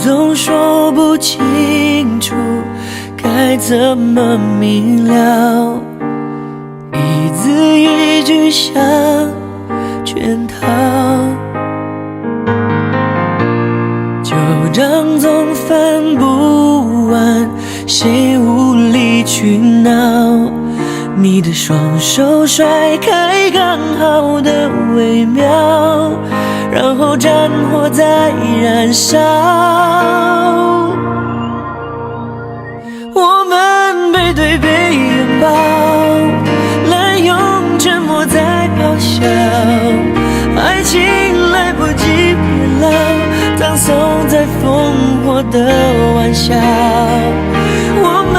总说不清楚该怎么明了，一字一句像圈套，旧账总翻不完，谁无理取闹？你的双手甩开刚好的微妙，然后战火在燃烧。我们背对背拥抱，滥用沉默在咆哮，爱情来不及变老，葬送在烽火的玩笑。我们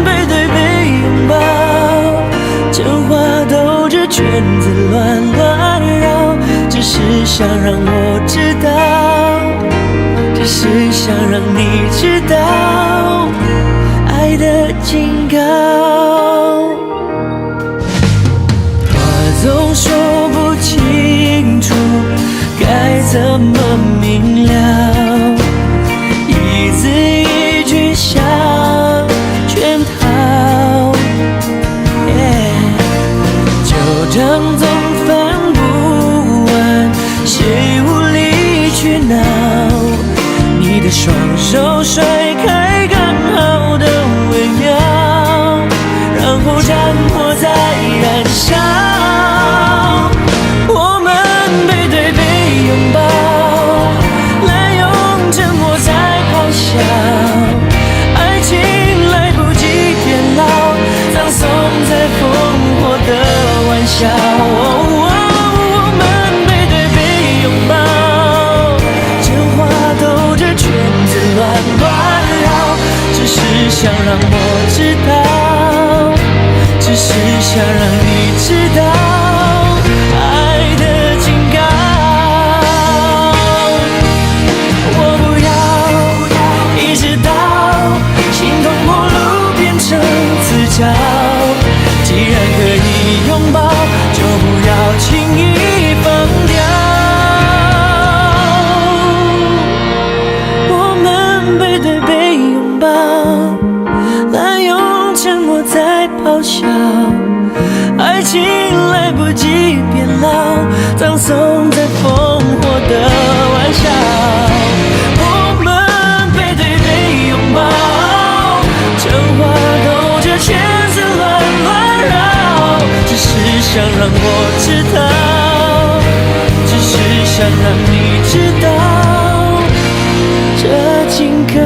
背对背拥抱，真话兜着圈子乱乱绕，只是想让我知道，只是想让你知道爱的警告。话总说不清楚该怎么明了，一字一句像圈套，旧账总翻不完，谁无理取闹？你的双手甩开刚好的微妙，然后战火在燃烧。我们背对背拥抱，滥用沉默在咆哮，爱情来不及变老，葬送在烽火的玩笑。我们背对背拥抱，真话兜着圈子乱乱绕，只是想让我知道，只是想让你知道爱的警告。我不要一直到形同陌路变成死角，既然可以拥抱，就不要轻易放掉。我们背对背拥抱，滥用沉默在咆哮，爱情来不及变老，葬送在烽火的玩笑。我们背对背拥抱，真话兜着圈子乱乱绕，只是想让我知道，只是想让你知道这警告，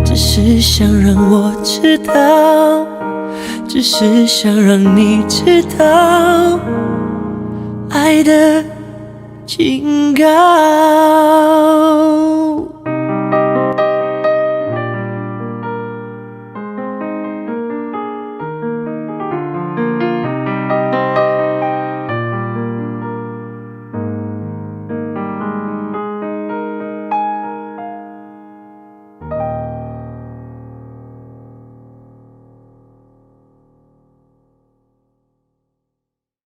只是想让我知道，只是想让你知道爱的警告。